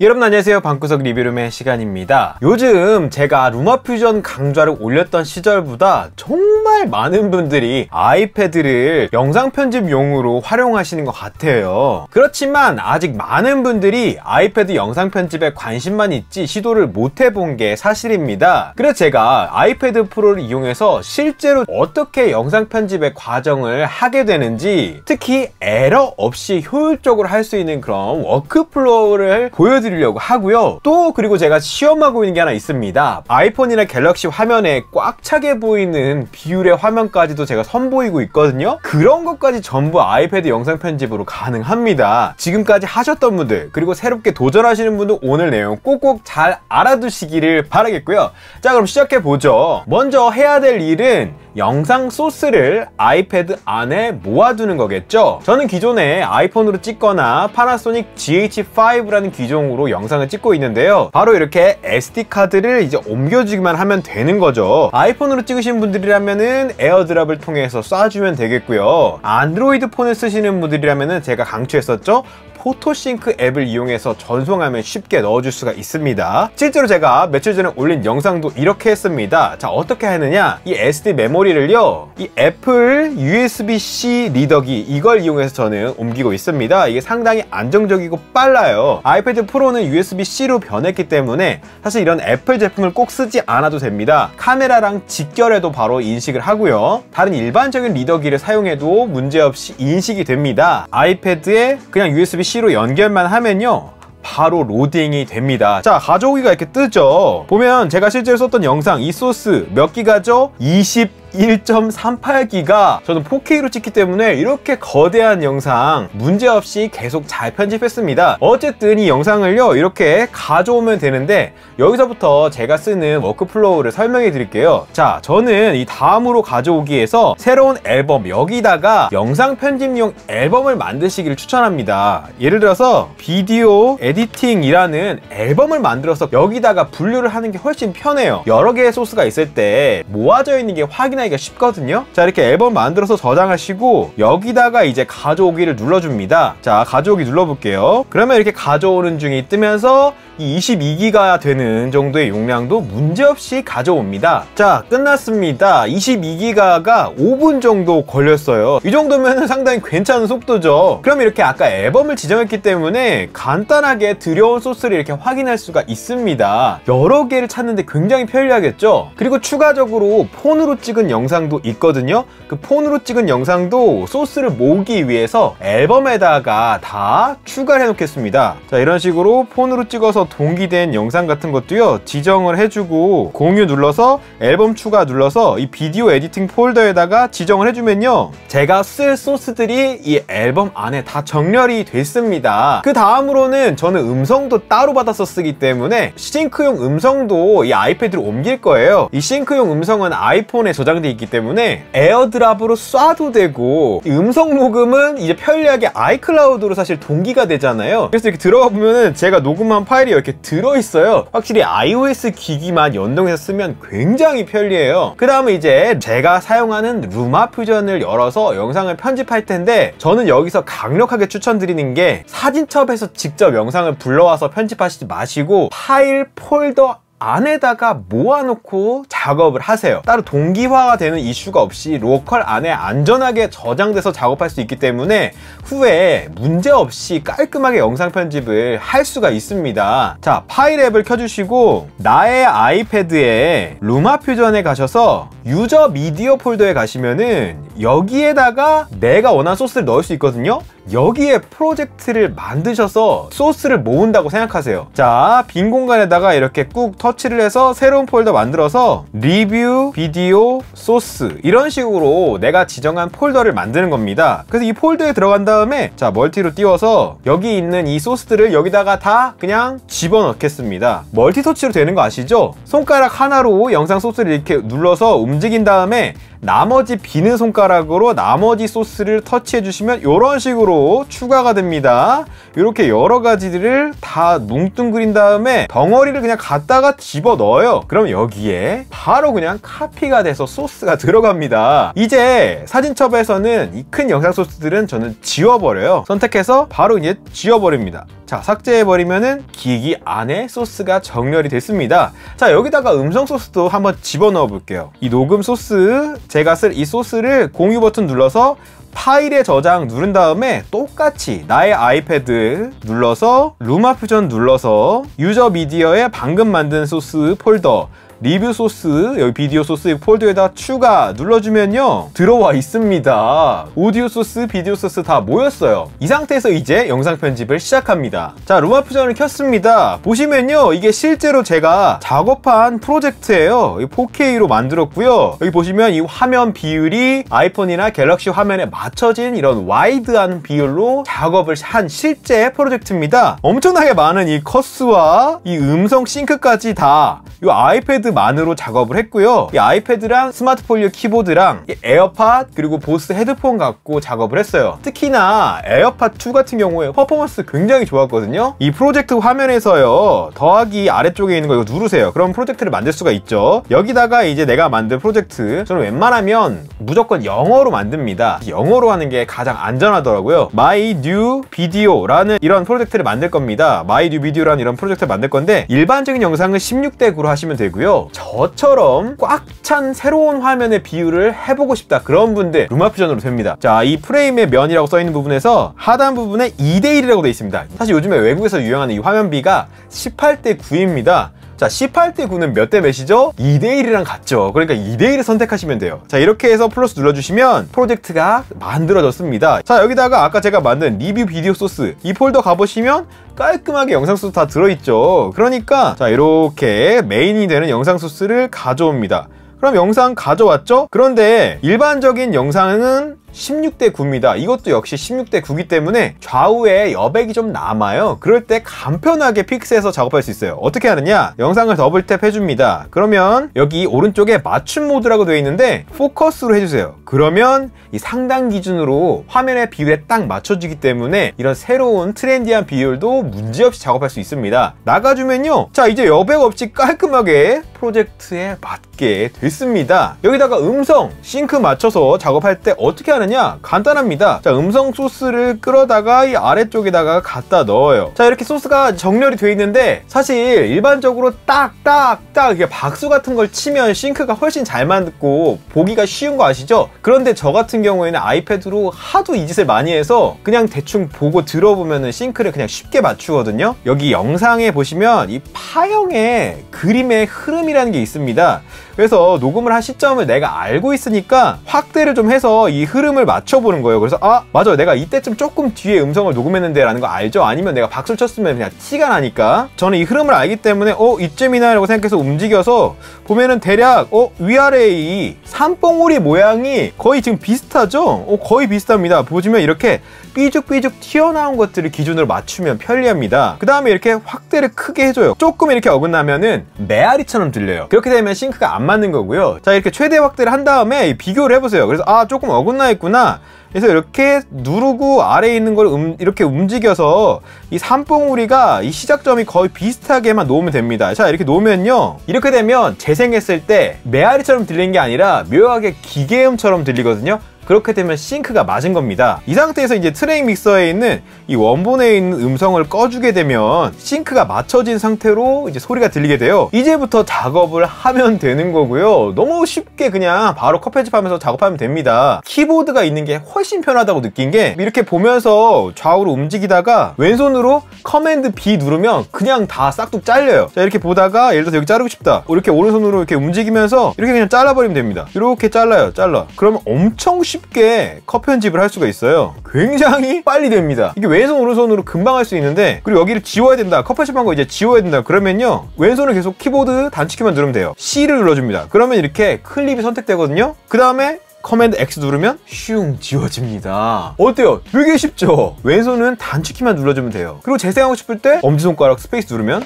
여러분 안녕하세요. 방구석 리뷰룸의 시간입니다. 요즘 제가 루마퓨전 강좌를 올렸던 시절보다 정말 많은 분들이 아이패드를 영상 편집용으로 활용하시는 것 같아요. 그렇지만 아직 많은 분들이 아이패드 영상 편집에 관심만 있지 시도를 못 해본 게 사실입니다. 그래서 제가 아이패드 프로를 이용해서 실제로 어떻게 영상 편집의 과정을 하게 되는지, 특히 에러 없이 효율적으로 할 수 있는 그런 워크플로우를 보여드리려고 하고요. 또 그리고 제가 시험하고 있는 게 하나 있습니다. 아이폰이나 갤럭시 화면에 꽉 차게 보이는 비율의 화면까지도 제가 선보이고 있거든요. 그런 것까지 전부 아이패드 영상 편집으로 가능합니다. 지금까지 하셨던 분들, 그리고 새롭게 도전하시는 분들 오늘 내용 꼭꼭 잘 알아두시기를 바라겠고요. 자, 그럼 시작해보죠. 먼저 해야 될 일은 영상 소스를 아이패드 안에 모아두는 거겠죠. 저는 기존에 아이폰으로 찍거나 파나소닉 GH5라는 기종으로 영상을 찍고 있는데요. 바로 이렇게 SD카드를 이제 옮겨주기만 하면 되는 거죠. 아이폰으로 찍으신 분들이라면은 에어드랍을 통해서 쏴주면 되겠고요. 안드로이드 폰을 쓰시는 분들이라면은 제가 강추했었죠. 포토싱크 앱을 이용해서 전송하면 쉽게 넣어줄 수가 있습니다. 실제로 제가 며칠 전에 올린 영상도 이렇게 했습니다. 자, 어떻게 하느냐, 이 SD 메모리를요, 이 애플 USB-C 리더기, 이걸 이용해서 저는 옮기고 있습니다. 이게 상당히 안정적이고 빨라요. 아이패드 프로는 USB-C로 변했기 때문에 사실 이런 애플 제품을 꼭 쓰지 않아도 됩니다. 카메라랑 직결해도 바로 인식을 하고요. 다른 일반적인 리더기를 사용해도 문제없이 인식이 됩니다. 아이패드에 그냥 USB-C로 연결만 하면요, 바로 로딩이 됩니다. 자, 가져오기가 이렇게 뜨죠. 보면 제가 실제로 썼던 영상, 이 소스 몇 기가죠? 21.38기가. 저는 4K로 찍기 때문에 이렇게 거대한 영상 문제없이 계속 잘 편집했습니다. 어쨌든 이 영상을요, 이렇게 가져오면 되는데 여기서부터 제가 쓰는 워크플로우를 설명해 드릴게요. 자, 저는 이 다음으로 가져오기에서 새로운 앨범, 여기다가 영상 편집용 앨범을 만드시기를 추천합니다. 예를 들어서 비디오 에디팅이라는 앨범을 만들어서 여기다가 분류를 하는 게 훨씬 편해요. 여러 개의 소스가 있을 때 모아져 있는 게 확인하기가 쉽거든요. 자, 이렇게 앨범 만들어서 저장하시고 여기다가 이제 가져오기를 눌러줍니다. 자, 가져오기 눌러볼게요. 그러면 이렇게 가져오는 중이 뜨면서 이 22기가 되는 정도의 용량도 문제없이 가져옵니다. 자, 끝났습니다. 22기가가 5분 정도 걸렸어요. 이 정도면 상당히 괜찮은 속도죠. 그럼 이렇게 아까 앨범을 지정했기 때문에 간단하게 들여온 소스를 이렇게 확인할 수가 있습니다. 여러 개를 찾는데 굉장히 편리하겠죠. 그리고 추가적으로 폰으로 찍은 영상도 있거든요. 그 폰으로 찍은 영상도 소스를 모으기 위해서 앨범에다가 다 추가를 해 놓겠습니다. 자, 이런 식으로 폰으로 찍어서 동기된 영상 같은 것도요, 지정을 해주고 공유 눌러서 앨범 추가 눌러서 이 비디오 에디팅 폴더에다가 지정을 해주면요, 제가 쓸 소스들이 이 앨범 안에 다 정렬이 됐습니다. 그 다음으로는 저는 음성도 따로 받아서 쓰기 때문에 싱크용 음성도 이 아이패드로 옮길 거예요. 이 싱크용 음성은 아이폰에 저장되어 있기 때문에 에어드랍으로 쏴도 되고, 이 음성 녹음은 이제 편리하게 아이클라우드로 사실 동기가 되잖아요. 그래서 이렇게 들어가 보면은 제가 녹음한 파일이 이렇게 들어있어요. 확실히 iOS 기기만 연동해서 쓰면 굉장히 편리해요. 그 다음에 이제 제가 사용하는 루마퓨전을 열어서 영상을 편집할 텐데, 저는 여기서 강력하게 추천드리는 게 사진첩에서 직접 영상을 불러와서 편집하시지 마시고 파일 폴더 안에다가 모아놓고 작업을 하세요. 따로 동기화가 되는 이슈가 없이 로컬 안에 안전하게 저장돼서 작업할 수 있기 때문에 후에 문제없이 깔끔하게 영상 편집을 할 수가 있습니다. 자, 파일 앱을 켜주시고 나의 아이패드에 루마퓨전에 가셔서 유저 미디어 폴더에 가시면은 여기에다가 내가 원하는 소스를 넣을 수 있거든요. 여기에 프로젝트를 만드셔서 소스를 모은다고 생각하세요. 자, 빈 공간에다가 이렇게 꾹 터치를 해서 새로운 폴더 만들어서 리뷰, 비디오, 소스, 이런 식으로 내가 지정한 폴더를 만드는 겁니다. 그래서 이 폴더에 들어간 다음에 자, 멀티로 띄워서 여기 있는 이 소스들을 여기다가 다 그냥 집어넣겠습니다. 멀티터치로 되는 거 아시죠? 손가락 하나로 영상 소스를 이렇게 눌러서 움직인 다음에 나머지 비는 손가락으로 나머지 소스를 터치해 주시면 이런 식으로 새로 추가가 됩니다. 이렇게 여러 가지들을 다 뭉뚱그린 다음에 덩어리를 그냥 갖다가 집어 넣어요. 그럼 여기에 바로 그냥 카피가 돼서 소스가 들어갑니다. 이제 사진첩에서는 이 큰 영상 소스들은 저는 지워버려요. 선택해서 바로 이제 지워버립니다. 자, 삭제해버리면은 기기 안에 소스가 정렬이 됐습니다. 자, 여기다가 음성 소스도 한번 집어넣어 볼게요. 이 녹음 소스, 제가 쓸 이 소스를 공유 버튼 눌러서 파일에 저장 누른 다음에 똑같이 나의 아이패드 눌러서 루마퓨전 눌러서 유저 미디어에 방금 만든 소스 폴더 리뷰 소스, 여기 비디오 소스 폴더에다 추가 눌러주면요 들어와 있습니다. 오디오 소스, 비디오 소스 다 모였어요. 이 상태에서 이제 영상 편집을 시작합니다. 자, 루마퓨전을 켰습니다. 보시면요 이게 실제로 제가 작업한 프로젝트예요. 4K로 만들었고요. 여기 보시면 이 화면 비율이 아이폰이나 갤럭시 화면에 맞춰진 이런 와이드한 비율로 작업을 한 실제 프로젝트입니다. 엄청나게 많은 이 컷수와 이 음성 싱크까지 다 이 아이패드만으로 작업을 했고요. 이 아이패드랑 스마트 폴리오 키보드랑 이 에어팟 그리고 보스 헤드폰 갖고 작업을 했어요. 특히나 에어팟 2 같은 경우에 퍼포먼스 굉장히 좋았거든요. 이 프로젝트 화면에서요 더하기 아래쪽에 있는 거 이거 누르세요. 그럼 프로젝트를 만들 수가 있죠. 여기다가 이제 내가 만든 프로젝트 저는 웬만하면 무조건 영어로 만듭니다. 영어로 하는 게 가장 안전하더라고요. My New Video라는 이런 프로젝트를 만들 겁니다. My New Video라는 이런 프로젝트를 만들 건데 일반적인 영상은 16대 9로 하시면 되고요. 저처럼 꽉 찬 새로운 화면의 비율을 해보고 싶다 그런 분들 루마퓨전으로 됩니다. 자, 이 프레임의 면이라고 써있는 부분에서 하단 부분에 2대1이라고 되어 있습니다. 사실 요즘에 외국에서 유행하는 이 화면비가 18대 9입니다. 자, 18대 9는 몇 대 몇이죠? 2대1이랑 같죠. 그러니까 2대1을 선택하시면 돼요. 자, 이렇게 해서 플러스 눌러주시면 프로젝트가 만들어졌습니다. 자, 여기다가 아까 제가 만든 리뷰 비디오 소스 이 폴더 가보시면 깔끔하게 영상 소스 다 들어있죠. 그러니까 자, 이렇게 메인이 되는 영상 소스를 가져옵니다. 그럼 영상 가져왔죠? 그런데 일반적인 영상은 16대 9입니다. 이것도 역시 16대 9이기 때문에 좌우에 여백이 좀 남아요. 그럴 때 간편하게 픽스해서 작업할 수 있어요. 어떻게 하느냐? 영상을 더블 탭 해줍니다. 그러면 여기 오른쪽에 맞춤 모드라고 되어 있는데 포커스로 해주세요. 그러면 이 상단 기준으로 화면의 비율에 딱 맞춰지기 때문에 이런 새로운 트렌디한 비율도 문제없이 작업할 수 있습니다. 나가주면요, 자, 이제 여백 없이 깔끔하게 프로젝트에 맞게 됐습니다. 여기다가 음성 싱크 맞춰서 작업할 때 어떻게 하느냐? 간단합니다. 자, 음성 소스를 끌어다가 이 아래쪽에다가 갖다 넣어요. 자, 이렇게 소스가 정렬이 되어 있는데 사실 일반적으로 딱딱딱 이게 박수 같은 걸 치면 싱크가 훨씬 잘 맞고 보기가 쉬운 거 아시죠? 그런데 저 같은 경우에는 아이패드로 하도 이 짓을 많이 해서 그냥 대충 보고 들어보면은 싱크를 그냥 쉽게 맞추거든요. 여기 영상에 보시면 이 파형의 그림의 흐름이라는 게 있습니다. 그래서 녹음을 한 시점을 내가 알고 있으니까 확대를 좀 해서 이 흐름을 맞춰보는 거예요. 그래서 아, 맞아, 내가 이때쯤 조금 뒤에 음성을 녹음했는데 라는 거 알죠? 아니면 내가 박수를 쳤으면 그냥 티가 나니까 저는 이 흐름을 알기 때문에 이쯤이나 라고 생각해서 움직여서 보면은 대략 위아래에 이 산봉우리 모양이 거의 지금 비슷하죠? 거의 비슷합니다. 보시면 이렇게 삐죽삐죽 튀어나온 것들을 기준으로 맞추면 편리합니다. 그 다음에 이렇게 확대를 크게 해줘요. 조금 이렇게 어긋나면은 메아리처럼 들려요. 그렇게 되면 싱크가 안 맞는 거고요. 자, 이렇게 최대 확대를 한 다음에 비교를 해보세요. 그래서 아, 조금 어긋나 있구나. 그래서 이렇게 누르고 아래에 있는 걸 이렇게 움직여서 이 산봉우리가 이 시작점이 거의 비슷하게만 놓으면 됩니다. 자, 이렇게 놓으면요, 이렇게 되면 재생했을 때 메아리처럼 들리는 게 아니라 묘하게 기계음처럼 들리거든요. 그렇게 되면 싱크가 맞은 겁니다. 이 상태에서 이제 트랙 믹서에 있는 이 원본에 있는 음성을 꺼주게 되면 싱크가 맞춰진 상태로 이제 소리가 들리게 돼요. 이제부터 작업을 하면 되는 거고요. 너무 쉽게 그냥 바로 컷 편집하면서 작업하면 됩니다. 키보드가 있는 게 훨씬 편하다고 느낀 게 이렇게 보면서 좌우로 움직이다가 왼손으로 커맨드 B 누르면 그냥 다 싹둑 잘려요. 자, 이렇게 보다가 예를 들어서 여기 자르고 싶다. 이렇게 오른손으로 이렇게 움직이면서 이렇게 그냥 잘라버리면 됩니다. 이렇게 잘라요. 그러면 엄청 쉽게 컷 편집을 할 수가 있어요. 굉장히 빨리 됩니다. 이게 왼손 오른손으로 금방 할 수 있는데, 그리고 여기를 지워야 된다, 컷 편집한 거 이제 지워야 된다 그러면요, 왼손을 계속 키보드 단축키만 누르면 돼요. C를 눌러줍니다. 그러면 이렇게 클립이 선택되거든요. 그 다음에 커맨드 X 누르면 슝 지워집니다. 어때요? 되게 쉽죠? 왼손은 단축키만 눌러주면 돼요. 그리고 재생하고 싶을 때 엄지손가락 스페이스 누르면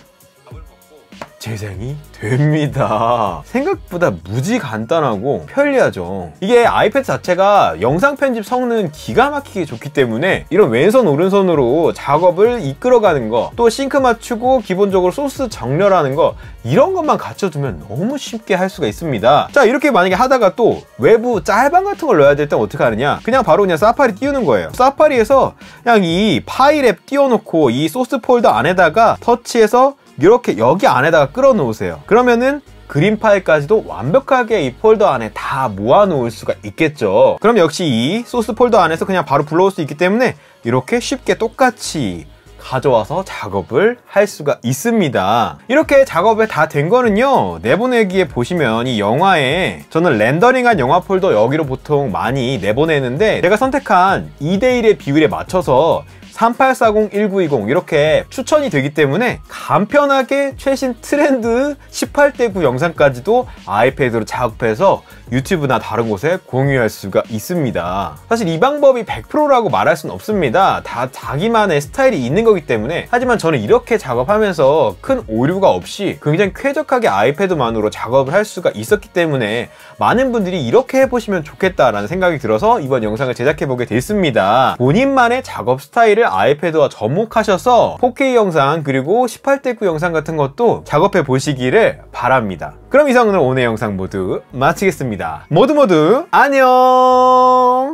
재생이 됩니다. 생각보다 무지 간단하고 편리하죠. 이게 아이패드 자체가 영상 편집 성능 기가 막히게 좋기 때문에 이런 왼손 오른손으로 작업을 이끌어가는 거, 또 싱크 맞추고 기본적으로 소스 정렬하는 거, 이런 것만 갖춰두면 너무 쉽게 할 수가 있습니다. 자, 이렇게 만약에 하다가 또 외부 짤방 같은 걸 넣어야 될 때 어떻게 하느냐, 그냥 바로 그냥 사파리 띄우는 거예요. 사파리에서 그냥 이 파일 앱 띄워놓고 이 소스 폴더 안에다가 터치해서 이렇게 여기 안에다가 끌어 놓으세요. 그러면은 그림 파일까지도 완벽하게 이 폴더 안에 다 모아 놓을 수가 있겠죠. 그럼 역시 이 소스 폴더 안에서 그냥 바로 불러올 수 있기 때문에 이렇게 쉽게 똑같이 가져와서 작업을 할 수가 있습니다. 이렇게 작업이 다 된 거는요, 내보내기에 보시면 이 영화에 저는 렌더링한 영화 폴더 여기로 보통 많이 내보내는데, 제가 선택한 2:1의 비율에 맞춰서 3840, 1920 이렇게 추천이 되기 때문에 간편하게 최신 트렌드 18:9 영상까지도 아이패드로 작업해서 유튜브나 다른 곳에 공유할 수가 있습니다. 사실 이 방법이 100%라고 말할 수는 없습니다. 다 자기만의 스타일이 있는 거기 때문에. 하지만 저는 이렇게 작업하면서 큰 오류가 없이 굉장히 쾌적하게 아이패드만으로 작업을 할 수가 있었기 때문에 많은 분들이 이렇게 해보시면 좋겠다라는 생각이 들어서 이번 영상을 제작해보게 됐습니다. 본인만의 작업 스타일을 아이패드와 접목하셔서 4K 영상 그리고 18:9 영상 같은 것도 작업해 보시기를 바랍니다. 그럼 이상으로 오늘 영상 모두 마치겠습니다. 모두 안녕!